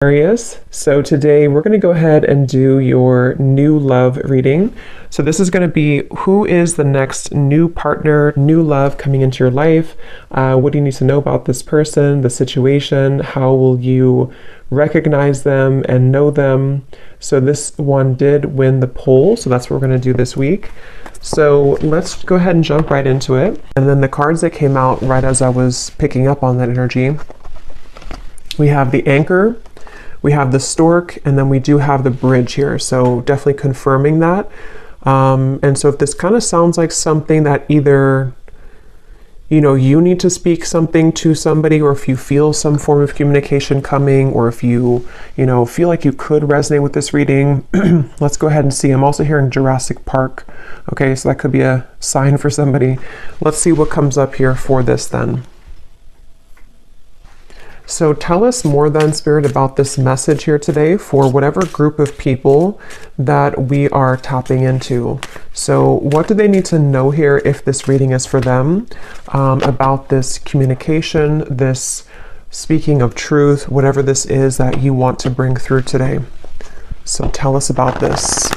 Sagittarius. So today we're going to go ahead and do your new love reading. So this is going to be who is the next new partner, new love coming into your life. What do you need to know about this person, the situation? How will you recognize them and know them? So this one did win the poll, so that's what we're going to do this week. So let's go ahead and jump right into it. And then the cards that came out right as I was picking up on that energy, we have the Anchor, we have the Stork, and then we do have the Bridge here. So definitely confirming that. And so if this kind of sounds like something that either, you need to speak something to somebody, or if you feel some form of communication coming, or if you, feel like you could resonate with this reading, let's go ahead and see. I'm also hearing Jurassic Park. Okay, so that could be a sign for somebody. Let's see what comes up here for this then. So tell us more then, Spirit, about this message here today for whatever group of people that we are tapping into. So what do they need to know here if this reading is for them, about this communication, this speaking of truth, whatever this is that you want to bring through today. So tell us about this.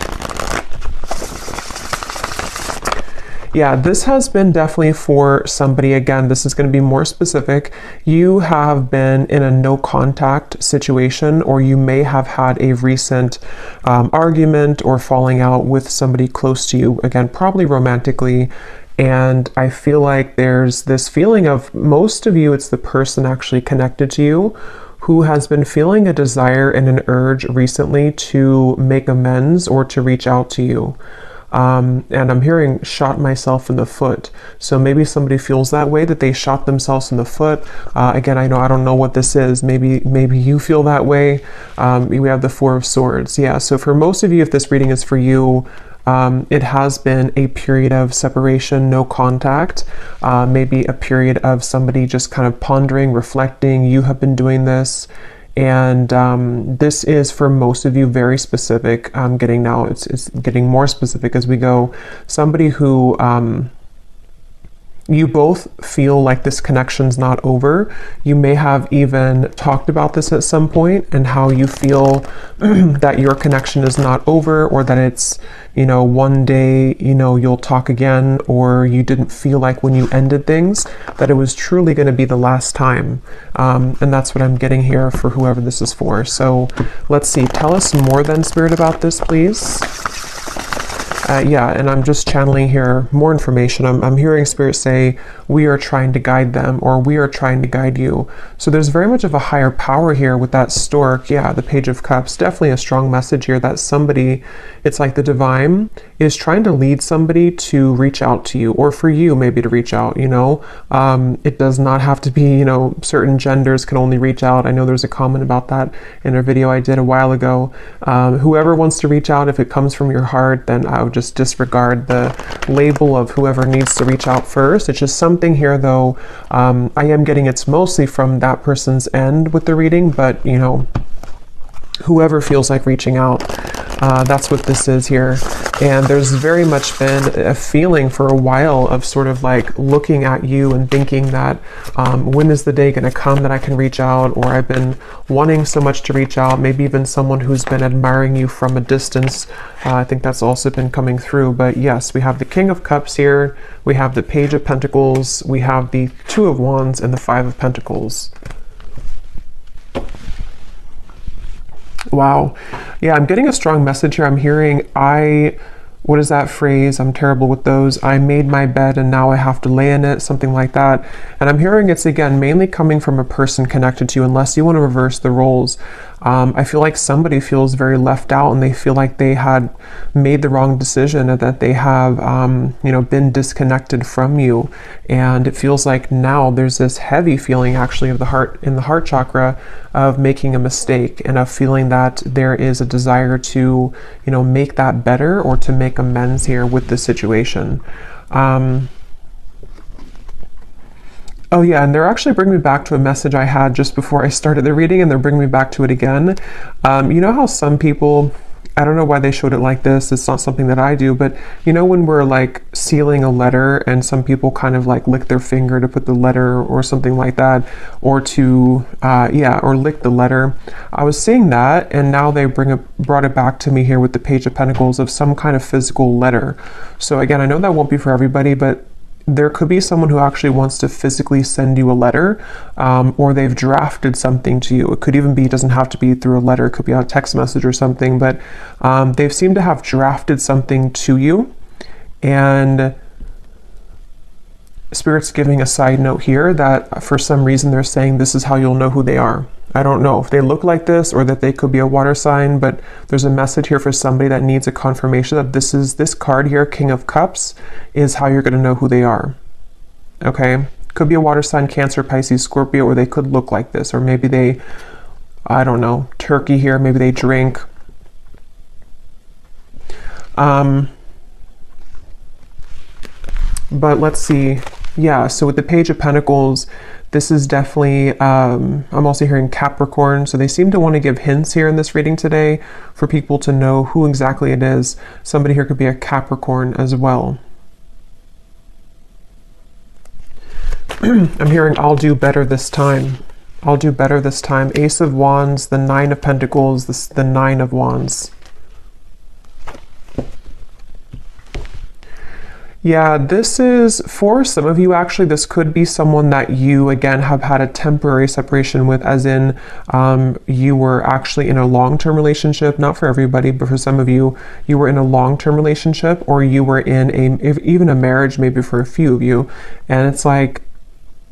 Yeah, this has been definitely for somebody. Again, this is going to be more specific. You have been in a no contact situation, or you may have had a recent argument or falling out with somebody close to you. Again, probably romantically. And I feel like there's this feeling of, most of you, it's the person actually connected to you who has been feeling a desire and an urge recently to make amends or to reach out to you. And I'm hearing shot myself in the foot. So maybe somebody feels that way, that they shot themselves in the foot. Again, I don't know what this is. Maybe you feel that way. We have the Four of Swords. Yeah. So for most of you, if this reading is for you, it has been a period of separation, no contact, maybe a period of somebody just kind of pondering, reflecting. You have been doing this. And this is for most of you very specific. I'm getting now, it's getting more specific as we go. Somebody who you both feel like this connection's not over. You may have even talked about this at some point, and how you feel that your connection is not over, or that it's, one day, you'll talk again, or you didn't feel like when you ended things that it was truly going to be the last time. And that's what I'm getting here for whoever this is for. So let's see. Tell us more then, Spirit, about this, please. Yeah, and I'm just channeling here more information. I'm hearing Spirit say, we are trying to guide them, or we are trying to guide you. So there's very much of a higher power here with that Stork. Yeah, the Page of Cups, definitely a strong message here that somebody, it's like the divine is trying to lead somebody to reach out to you, or for you maybe to reach out, It does not have to be, certain genders can only reach out. I know there's a comment about that in a video I did a while ago. Whoever wants to reach out, if it comes from your heart, then I would just disregard the label of whoever needs to reach out first. It's just something here, though. I am getting it's mostly from that person's end with the reading, but whoever feels like reaching out, that's what this is here. And there's very much been a feeling for a while of sort of like looking at you and thinking that when is the day going to come that I can reach out, or I've been wanting so much to reach out. Maybe even someone who's been admiring you from a distance. I think that's also been coming through. But yes, we have the King of Cups here, we have the Page of Pentacles, we have the Two of Wands, and the Five of Pentacles. Wow. Yeah, I'm getting a strong message here. I'm hearing, what is that phrase? I'm terrible with those. I made my bed and now I have to lay in it, something like that. And I'm hearing it's, again, mainly coming from a person connected to you, unless you want to reverse the roles. I feel like somebody feels very left out, and they feel like they had made the wrong decision, and that they have, been disconnected from you. And it feels like now there's this heavy feeling actually of the heart, in the heart chakra, of making a mistake, and of feeling that there is a desire to, make that better, or to make amends here with the situation. Oh yeah, and they're actually bringing me back to a message I had just before I started the reading, and they're bringing me back to it again. You know how some people, I don't know why they showed it like this. It's not something that I do, but you know, when we're like sealing a letter and some people kind of like lick their finger to put the letter or something like that, or to, or lick the letter. I was seeing that, and now they brought it back to me here with the Page of Pentacles of some kind of physical letter. So again, I know that won't be for everybody, but there could be someone who actually wants to physically send you a letter, or they've drafted something to you. It could even be, it doesn't have to be through a letter, it could be a text message or something, but they've seemed to have drafted something to you. And Spirit's giving a side note here that for some reason they're saying this is how you'll know who they are. I don't know if they look like this or that they could be a water sign, but there's a message here for somebody that needs a confirmation that this card here, King of Cups, is how you're going to know who they are. Okay? Could be a water sign, Cancer, Pisces, Scorpio, or they could look like this, or maybe they, I don't know, Turkey here, maybe they drink. But let's see. Yeah, so with the Page of Pentacles, this is definitely, I'm also hearing Capricorn, so they seem to want to give hints here in this reading today for people to know who exactly it is. Somebody here could be a Capricorn as well. I'm hearing, I'll do better this time. I'll do better this time. Ace of Wands, the Nine of Pentacles, the Nine of Wands. Yeah, this is, for some of you, actually, this could be someone that you, again, have had a temporary separation with, as in you were actually in a long-term relationship. Not for everybody, but for some of you, you were in a long-term relationship, or you were in even a marriage, maybe for a few of you. And it's like,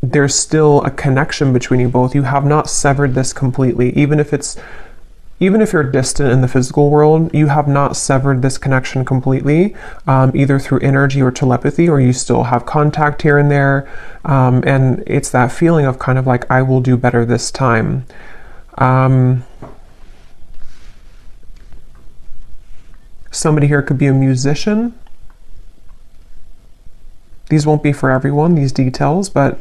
there's still a connection between you both. You have not severed this completely, even if you're distant in the physical world, you have not severed this connection completely, either through energy or telepathy, or you still have contact here and there. And it's that feeling of kind of like, I will do better this time. Somebody here could be a musician. These won't be for everyone, these details, but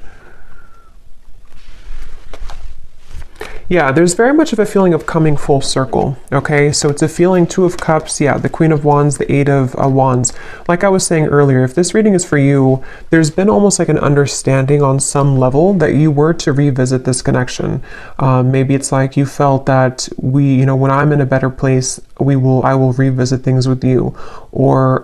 yeah, there's very much of a feeling of coming full circle, okay? So it's a feeling, Two of Cups, yeah, the Queen of Wands, the Eight of Wands. Like I was saying earlier, if this reading is for you, there's been almost like an understanding on some level that you were to revisit this connection. Maybe it's like you felt that when I'm in a better place, I will revisit things with you. Or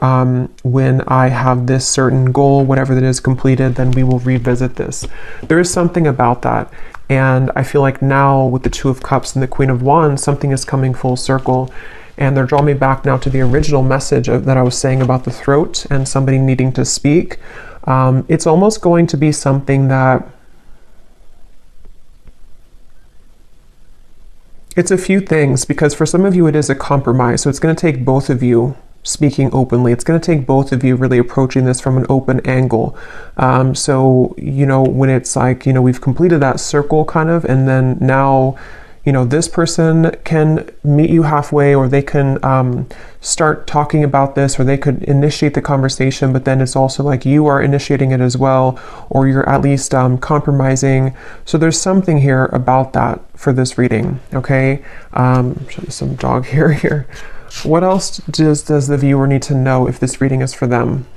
when I have this certain goal, whatever that is completed, then we will revisit this. There is something about that. And I feel like now with the Two of Cups and the Queen of Wands, something is coming full circle. And they're drawing me back now to the original message that I was saying about the throat and somebody needing to speak. It's almost going to be something that, it's a few things, because for some of you it is a compromise. So it's going to take both of you speaking openly. It's going to take both of you really approaching this from an open angle. So, when it's like, we've completed that circle kind of, and then now, this person can meet you halfway, or they can start talking about this, or they could initiate the conversation, but then it's also like you are initiating it as well, or you're at least compromising. So there's something here about that for this reading, okay? Show you some dog hair here. What else does the viewer need to know if this reading is for them?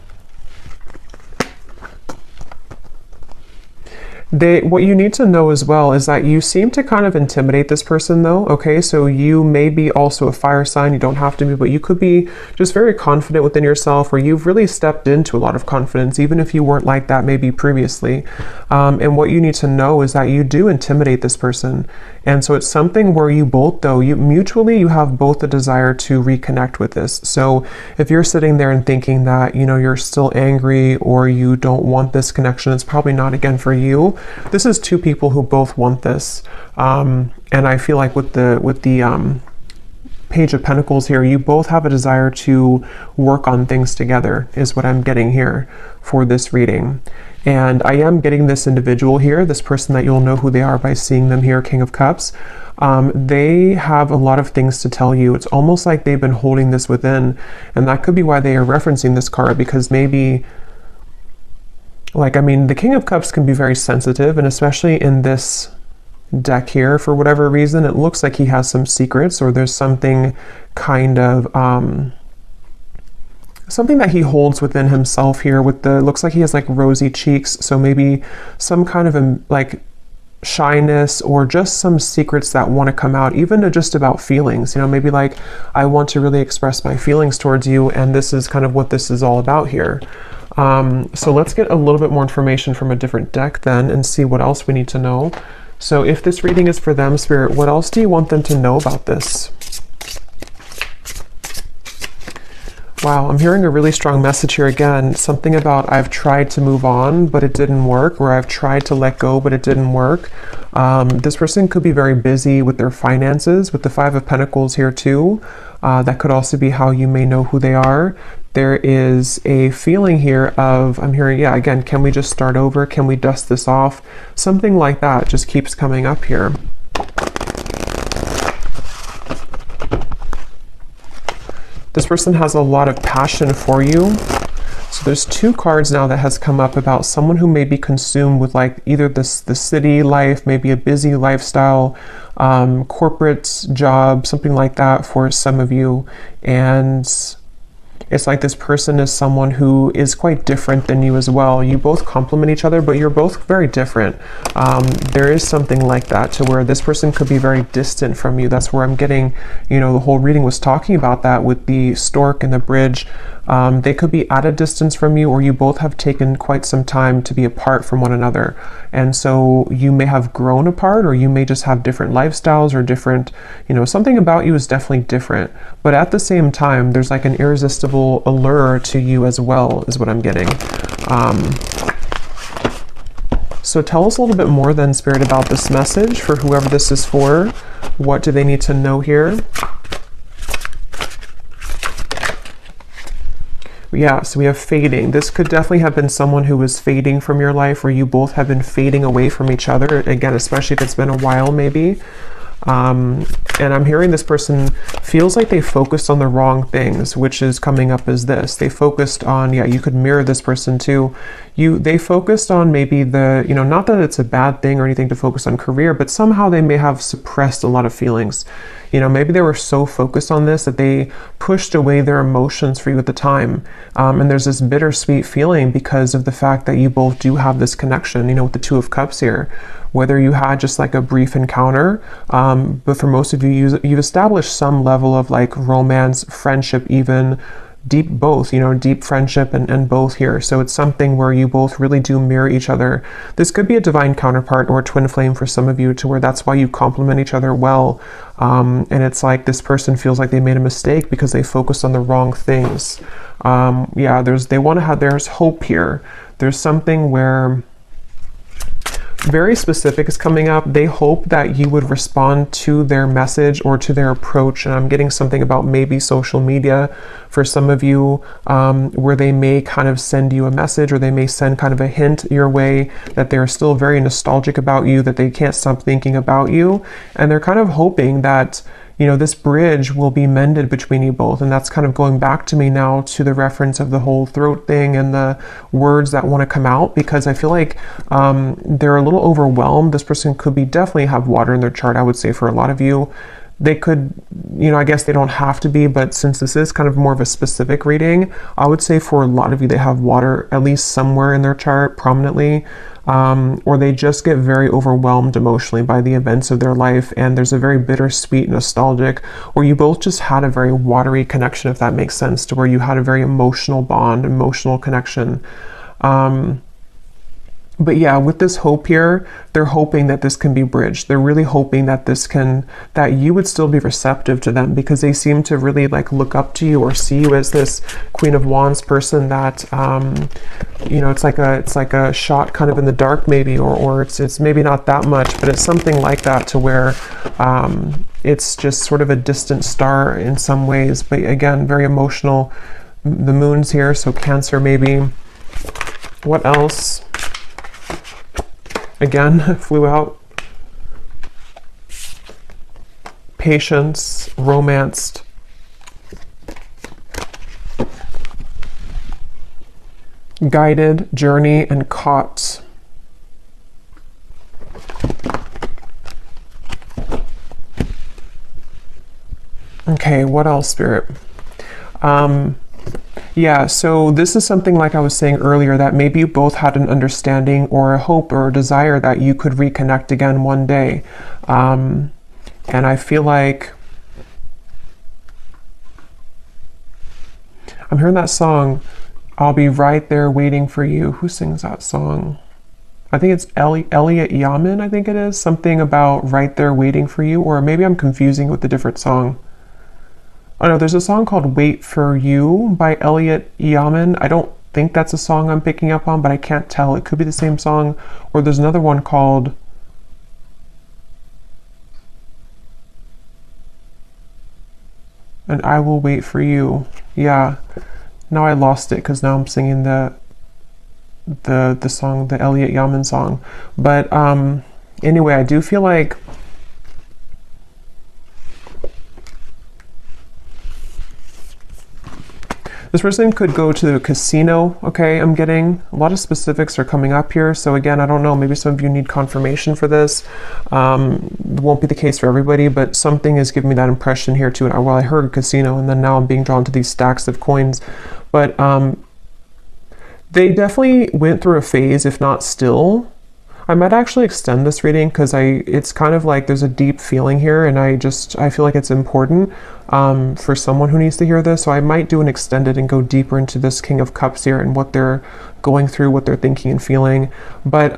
What you need to know as well is that you seem to kind of intimidate this person though, okay? So you may be also a fire sign, you don't have to be, but you could be just very confident within yourself, or you've really stepped into a lot of confidence, even if you weren't like that maybe previously. And what you need to know is that you do intimidate this person. And so it's something where you both though, you have both a desire to reconnect with this. So if you're sitting there and thinking that, you're still angry or you don't want this connection, it's probably not again for you. This is two people who both want this. And I feel like with the Page of Pentacles here, you both have a desire to work on things together, is what I'm getting here for this reading. And I am getting this individual here, this person that you'll know who they are by seeing them here, King of Cups. They have a lot of things to tell you. It's almost like they've been holding this within, and that could be why they are referencing this card, because maybe, the King of Cups can be very sensitive, and especially in this deck here. For whatever reason, it looks like he has some secrets, or there's something kind of something that he holds within himself here. With the, looks like he has like rosy cheeks, so maybe some kind of like shyness, or just some secrets that want to come out, even just about feelings, you know, maybe like, I want to really express my feelings towards you, and this is kind of what this is all about here. So let's get a little bit more information from a different deck then, and see what else we need to know. So if this reading is for them, Spirit, what else do you want them to know about this? Wow, I'm hearing a really strong message here again. Something about, I've tried to move on, but it didn't work, or I've tried to let go, but it didn't work. This person could be very busy with their finances, with the Five of Pentacles here too. That could also be how you may know who they are. There is a feeling here of, I'm hearing, yeah, again, can we just start over? Can we dust this off? Something like that just keeps coming up here. This person has a lot of passion for you. So there's two cards now that has come up about someone who may be consumed with like either the city life, maybe a busy lifestyle, corporate job, something like that for some of you. And it's like this person is someone who is quite different than you as well. You both complement each other, but you're both very different. There is something like that, to where this person could be very distant from you. That's where I'm getting, you know, the whole reading was talking about that with the stork and the bridge. They could be at a distance from you, or you both have taken quite some time to be apart from one another. And so you may have grown apart, or you may just have different lifestyles, or different, you know, something about you is definitely different. But at the same time, there's like an irresistible allure to you as well, is what I'm getting. So tell us a little bit more then, Spirit, about this message for whoever this is for. What do they need to know here? Yeah, so we have fading. This could definitely have been someone who was fading from your life, or you both have been fading away from each other. Again, especially if it's been a while, maybe. And I'm hearing this person feels like they focused on the wrong things, which is coming up as this. They focused on, yeah, you could mirror this person too. They focused on maybe the, you know, not that it's a bad thing or anything to focus on career, but somehow they may have suppressed a lot of feelings. You know, maybe they were so focused on this that they pushed away their emotions for you at the time. And there's this bittersweet feeling because of the fact that you both do have this connection, you know, with the Two of Cups here. Whether you had just like a brief encounter, but for most of you, you've established some level of like romance, friendship, even deep, both, you know, deep friendship and both here. So it's something where you both really do mirror each other. This could be a divine counterpart or a twin flame for some of you, to where that's why you complement each other well. And it's like this person feels like they made a mistake because they focused on the wrong things. Yeah, there's hope here. There's something where very specific is coming up. They hope that you would respond to their message or to their approach. And I'm getting something about maybe social media for some of you, where they may kind of send you a message, or they may send kind of a hint your way that they're still very nostalgic about you, that they can't stop thinking about you. And they're kind of hoping that, you know, this bridge will be mended between you both. And that's kind of going back to me now to the reference of the whole throat thing and the words that want to come out, because I feel like they're a little overwhelmed. This person could be definitely have water in their chart, I would say, for a lot of you. They could, you know, I guess they don't have to be, but since this is kind of more of a specific reading, I would say for a lot of you, they have water at least somewhere in their chart prominently. Or they just get very overwhelmed emotionally by the events of their life, and there's a very bittersweet, nostalgic, or you both just had a very watery connection, if that makes sense, to where you had a very emotional bond, emotional connection. But yeah, with this hope here, they're hoping that this can be bridged. They're really hoping that that you would still be receptive to them, because they seem to really like look up to you or see you as this Queen of Wands person that, you know, it's like a shot kind of in the dark maybe, or it's maybe not that much, but it's something like that, to where it's just sort of a distant star in some ways. But again, very emotional. The moon's here, so Cancer maybe. What else? Again, flew out. Patience, romanced. Guided, journey, and caught. Okay, what else, Spirit? Yeah, so this is something like I was saying earlier, that maybe you both had an understanding or a hope or a desire that you could reconnect again one day. And I feel like I'm hearing that song, I'll Be Right There Waiting for You. Who sings that song? I think it's Elliot Yamin, I think it is. Something about Right There Waiting for You, or maybe I'm confusing with a different song. Oh no, there's a song called Wait for You by Elliot Yamin. I don't think that's a song I'm picking up on, but I can't tell. It could be the same song. Or there's another one called And I Will Wait for You. Yeah. Now I lost it because now I'm singing the song, the Elliot Yamin song. But anyway, I do feel like this person could go to the casino, okay? I'm getting a lot of specifics are coming up here. So again, I don't know, maybe some of you need confirmation for this. It won't be the case for everybody, but something is giving me that impression here too. Well, I heard casino, and then now I'm being drawn to these stacks of coins. But they definitely went through a phase, if not still. I might actually extend this reading because it's kind of like there's a deep feeling here, and I feel like it's important for someone who needs to hear this. So I might do an extended and go deeper into this King of Cups here and what they're going through, what they're thinking and feeling. But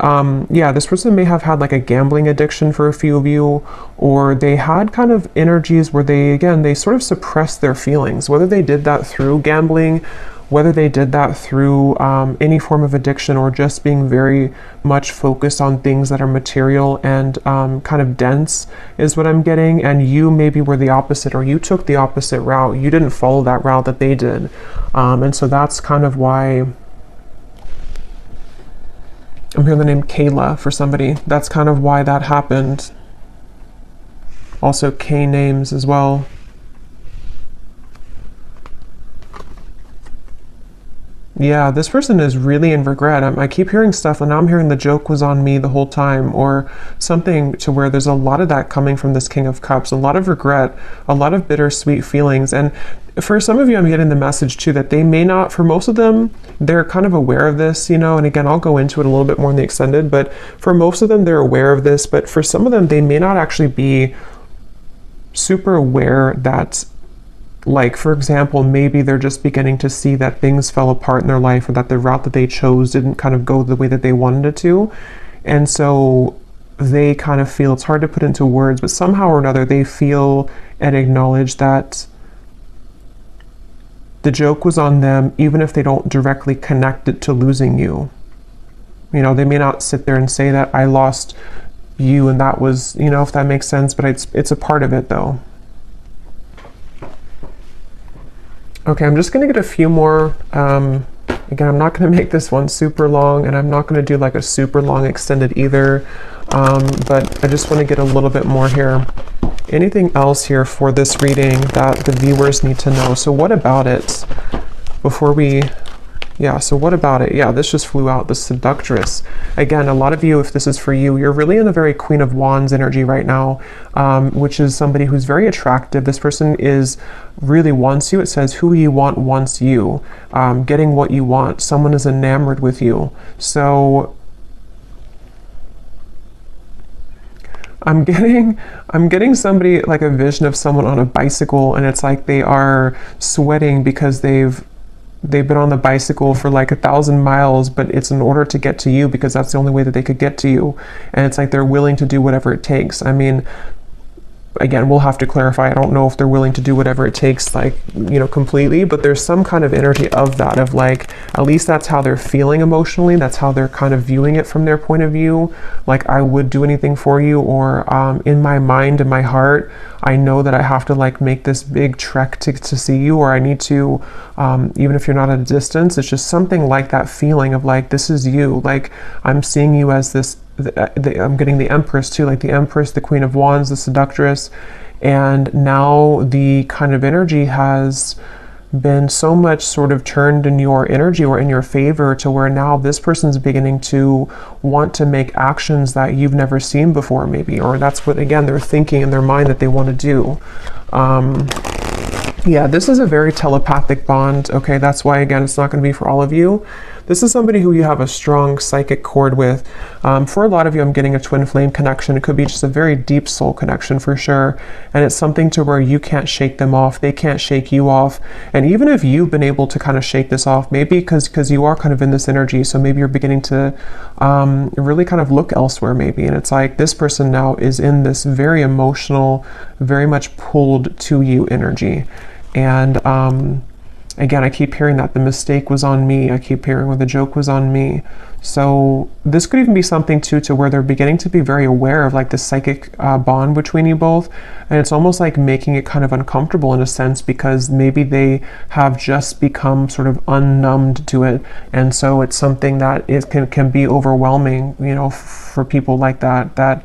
yeah, this person may have had like a gambling addiction for a few of you, or they had kind of energies where they sort of suppressed their feelings, whether they did that through gambling, whether they did that through any form of addiction, or just being very much focused on things that are material and kind of dense is what I'm getting. And you maybe were the opposite, or you took the opposite route. You didn't follow that route that they did. And so that's kind of why I'm hearing the name Kayla for somebody. That's kind of why that happened. Also K names as well. Yeah, this person is really in regret. I keep hearing stuff, and now I'm hearing the joke was on me the whole time, or something to where there's a lot of that coming from this King of Cups, a lot of regret, a lot of bittersweet feelings. And for some of you, I'm getting the message too that they may not, for most of them, they're kind of aware of this, you know, and again, I'll go into it a little bit more in the extended, but for most of them, they're aware of this, but for some of them, they may not actually be super aware that, like, for example, maybe they're just beginning to see that things fell apart in their life, or that the route that they chose didn't kind of go the way that they wanted it to. And so they kind of feel, it's hard to put into words, but somehow or another, they feel and acknowledge that the joke was on them, even if they don't directly connect it to losing you. You know, they may not sit there and say that I lost you and that was, you know, if that makes sense, but it's a part of it though. Okay, I'm just going to get a few more. Again, I'm not going to make this one super long, and I'm not going to do like a super long extended either, but I just want to get a little bit more here. Anything else here for this reading that the viewers need to know? So what about it before we... Yeah, so what about it? Yeah, this just flew out, the Seductress. Again, a lot of you, if this is for you, you're really in a very Queen of Wands energy right now, which is somebody who's very attractive. This person really wants you. It says, who you want wants you. Getting what you want. Someone is enamored with you. So I'm getting somebody, like a vision of someone on a bicycle, and it's like they are sweating because they've been on the bicycle for like 1,000 miles, but it's in order to get to you because that's the only way that they could get to you. And it's like they're willing to do whatever it takes. I mean, again, we'll have to clarify. I don't know if they're willing to do whatever it takes, like, you know, completely, but there's some kind of energy of that, of like, at least that's how they're feeling emotionally. That's how they're kind of viewing it from their point of view. Like, I would do anything for you, or in my mind and my heart, I know that I have to like make this big trek to see you, or I need to, even if you're not at a distance, it's just something like that feeling of like, this is you. Like, I'm seeing you as this, I'm getting the Empress too, like the Empress, the Queen of Wands, the Seductress. And now the kind of energy has been so much sort of turned in your energy or in your favor, to where now this person's beginning to want to make actions that you've never seen before maybe, or that's what, again, they're thinking in their mind that they want to do. Yeah, this is a very telepathic bond. Okay, that's why, again, it's not going to be for all of you. This is somebody who you have a strong psychic cord with. For a lot of you, I'm getting a twin flame connection. It could be just a very deep soul connection for sure. And it's something to where you can't shake them off. They can't shake you off. And even if you've been able to kind of shake this off, maybe because you are kind of in this energy, so maybe you're beginning to really kind of look elsewhere maybe. And it's like this person now is in this very emotional, very much pulled to you energy. And again, I keep hearing that the mistake was on me. I keep hearing where the joke was on me. So this could even be something too, to where they're beginning to be very aware of like the psychic bond between you both. And it's almost like making it kind of uncomfortable in a sense, because maybe they have just become sort of unnumbed to it. And so it's something that can be overwhelming, you know, for people like that,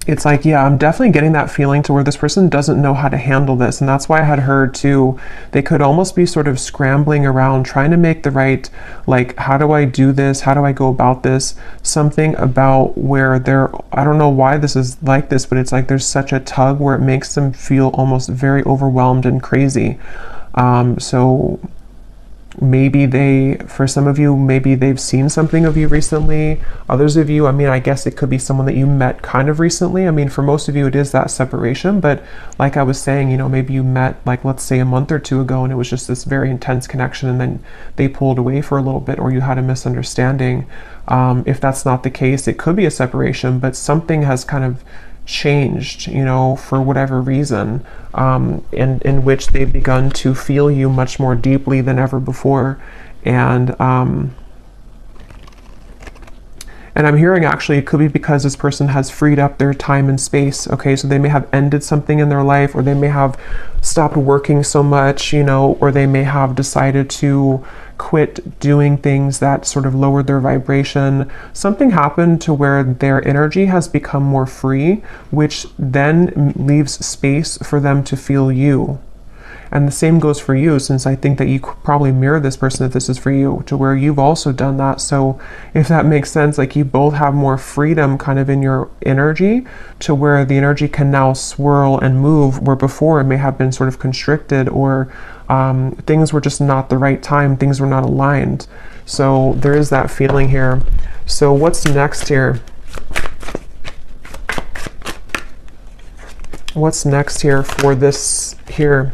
it's like, yeah, I'm definitely getting that feeling to where this person doesn't know how to handle this. And that's why I had heard too, they could almost be sort of scrambling around trying to make the right, like, how do I do this? How do I go about this? Something about where I don't know why this is like this, but it's like there's such a tug where it makes them feel almost very overwhelmed and crazy. So maybe for some of you, maybe they've seen something of you recently. Others of you, I mean, I guess it could be someone that you met kind of recently. I mean, for most of you, it is that separation. But like I was saying, you know, maybe you met, like, let's say a month or two ago, and it was just this very intense connection, and then they pulled away for a little bit, or you had a misunderstanding. If that's not the case, it could be a separation, but something has kind of changed, you know, for whatever reason, in which they've begun to feel you much more deeply than ever before. And I'm hearing actually it could be because this person has freed up their time and space. Okay, so they may have ended something in their life, or they may have stopped working so much, you know, or they may have decided to quit doing things that sort of lowered their vibration. Something happened to where their energy has become more free, which then leaves space for them to feel you. And the same goes for you, since I think that you could probably mirror this person if this is for you, to where you've also done that. So if that makes sense, like you both have more freedom kind of in your energy, to where the energy can now swirl and move, where before it may have been sort of constricted, or things were just not the right time, things were not aligned. So there is that feeling here. So what's next here? What's next here for this here?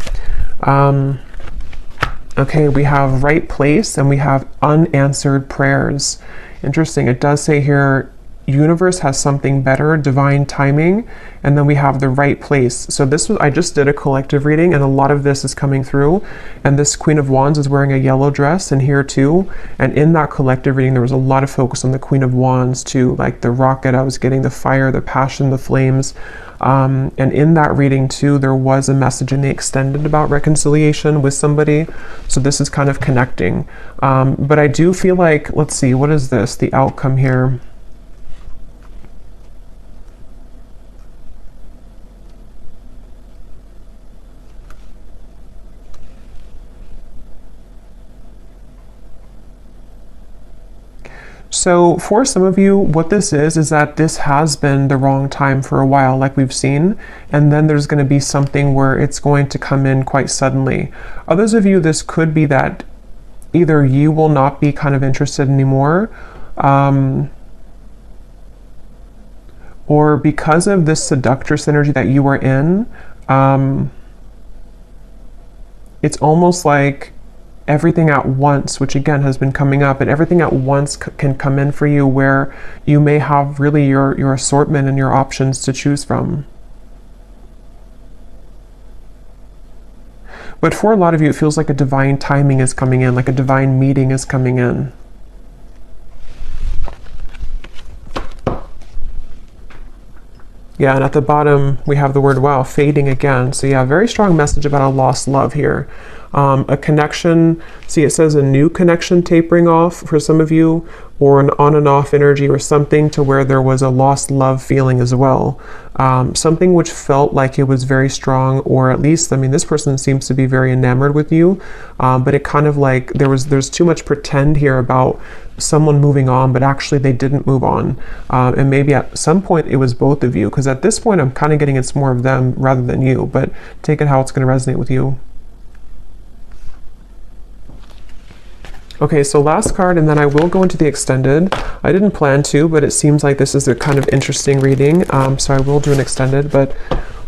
Okay, we have right place and we have unanswered prayers. Interesting. It does say here, universe has something better, divine timing, and then we have the right place. So I just did a collective reading, and a lot of this is coming through, and this Queen of Wands is wearing a yellow dress, and here too, and in that collective reading there was a lot of focus on the Queen of Wands too, like the rocket I was getting, the fire, the passion, the flames. And in that reading too, there was a message in the extended about reconciliation with somebody. So this is kind of connecting. But I do feel like, let's see, what is this? The outcome here. So for some of you, what this is that this has been the wrong time for a while, like we've seen, and then there's going to be something where it's going to come in quite suddenly. Others of you, this could be that either you will not be kind of interested anymore, or because of this seductress energy that you are in, it's almost like everything at once, which again has been coming up, and everything at once can come in for you, where you may have really your assortment and your options to choose from. But for a lot of you, it feels like a divine timing is coming in, like a divine meeting is coming in. Yeah, and at the bottom we have the word, wow, fading again. So yeah, very strong message about a lost love here. A connection, see it says a new connection tapering off for some of you, or an on and off energy or something, to where there was a lost love feeling as well. Something which felt like it was very strong, or at least, I mean, this person seems to be very enamored with you, but it kind of like there's too much pretend here about someone moving on, but actually they didn't move on. And maybe at some point it was both of you, because at this point I'm kind of getting it's more of them rather than you, but take it how it's going to resonate with you. Okay, so last card, and then I will go into the extended. I didn't plan to, but it seems like this is a kind of interesting reading, so I will do an extended. But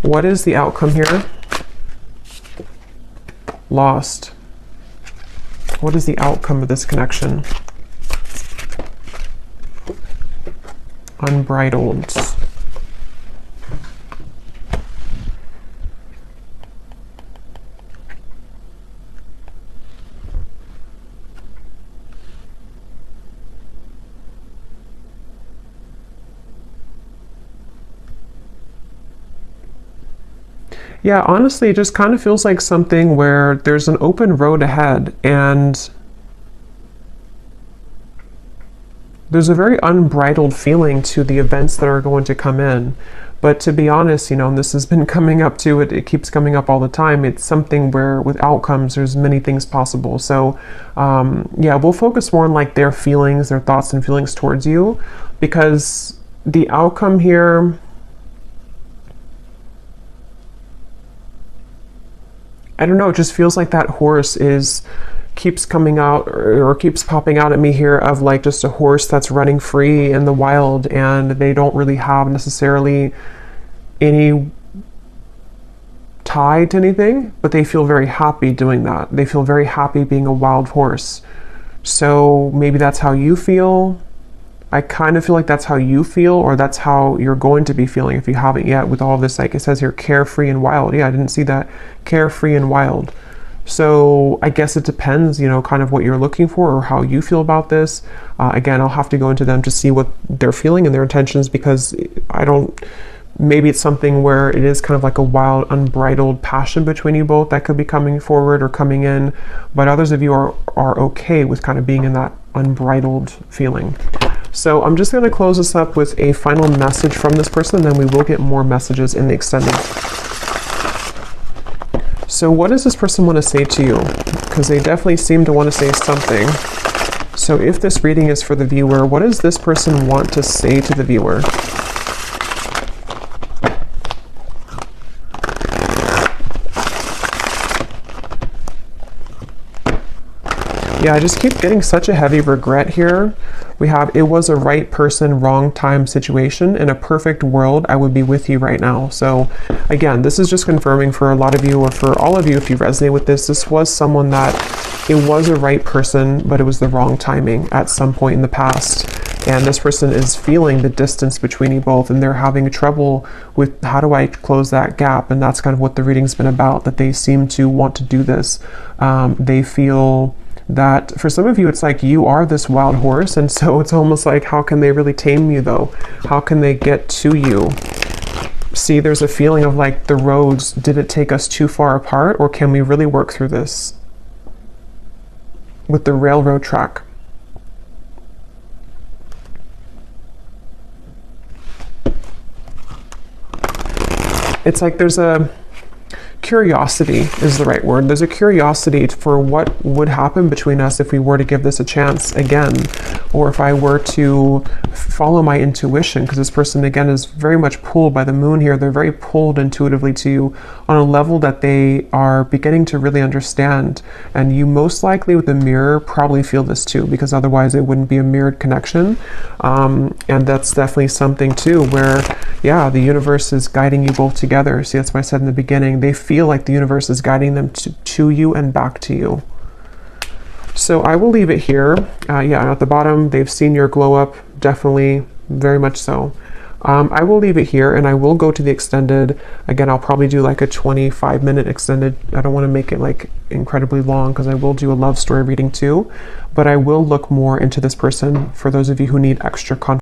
what is the outcome here? Lost. What is the outcome of this connection? Unbridled. Yeah, honestly, it just kind of feels like something where there's an open road ahead, and there's a very unbridled feeling to the events that are going to come in. But to be honest, you know, and this has been coming up to it, it keeps coming up all the time. It's something where with outcomes, there's many things possible. So yeah, we'll focus more on like their feelings, their thoughts and feelings towards you, because the outcome here, I don't know, it just feels like that horse keeps coming out or keeps popping out at me here, of like just a horse that's running free in the wild, and they don't really have necessarily any tie to anything, but they feel very happy doing that. They feel very happy being a wild horse. So maybe that's how you feel. I kind of feel like that's how you feel, or that's how you're going to be feeling if you haven't yet, with all of this, like it says here, carefree and wild. Yeah, I didn't see that. Carefree and wild. So I guess it depends, you know, kind of what you're looking for or how you feel about this. Again, I'll have to go into them to see what they're feeling and their intentions, because maybe it's something where it is kind of like a wild, unbridled passion between you both that could be coming forward or coming in, but others of you are okay with kind of being in that unbridled feeling. So I'm just going to close this up with a final message from this person, and then we will get more messages in the extended. So what does this person want to say to you? Because they definitely seem to want to say something. So if this reading is for the viewer, what does this person want to say to the viewer? Yeah, I just keep getting such a heavy regret here. We have, it was a right person, wrong time situation. In a perfect world, I would be with you right now. So again, this is just confirming for a lot of you, or for all of you, if you resonate with this, this was someone that it was a right person, but it was the wrong timing at some point in the past. And this person is feeling the distance between you both, and they're having trouble with how do I close that gap. And that's kind of what the reading's been about, that they seem to want to do this. They feel that for some of you, it's like you are this wild horse, and so it's almost like, how can they really tame you though? How can they get to you? See, there's a feeling of like the roads, did it take us too far apart, or can we really work through this with the railroad track? It's like there's a curiosity is the right word. There's a curiosity for what would happen between us if we were to give this a chance again, or if I were to follow my intuition, because this person again is very much pulled by the moon here. They're very pulled intuitively to you on a level that they are beginning to really understand. And you most likely with the mirror probably feel this too, because otherwise it wouldn't be a mirrored connection. And that's definitely something too where, yeah, the universe is guiding you both together. See, that's why I said in the beginning, they feel like the universe is guiding them to you and back to you. So I will leave it here. Yeah, at the bottom, they've seen your glow up, definitely, very much so. I will leave it here, and I will go to the extended. Again, I'll probably do like a 25-minute extended. I don't want to make it like incredibly long, because I will do a love story reading too, but I will look more into this person for those of you who need extra confirmation.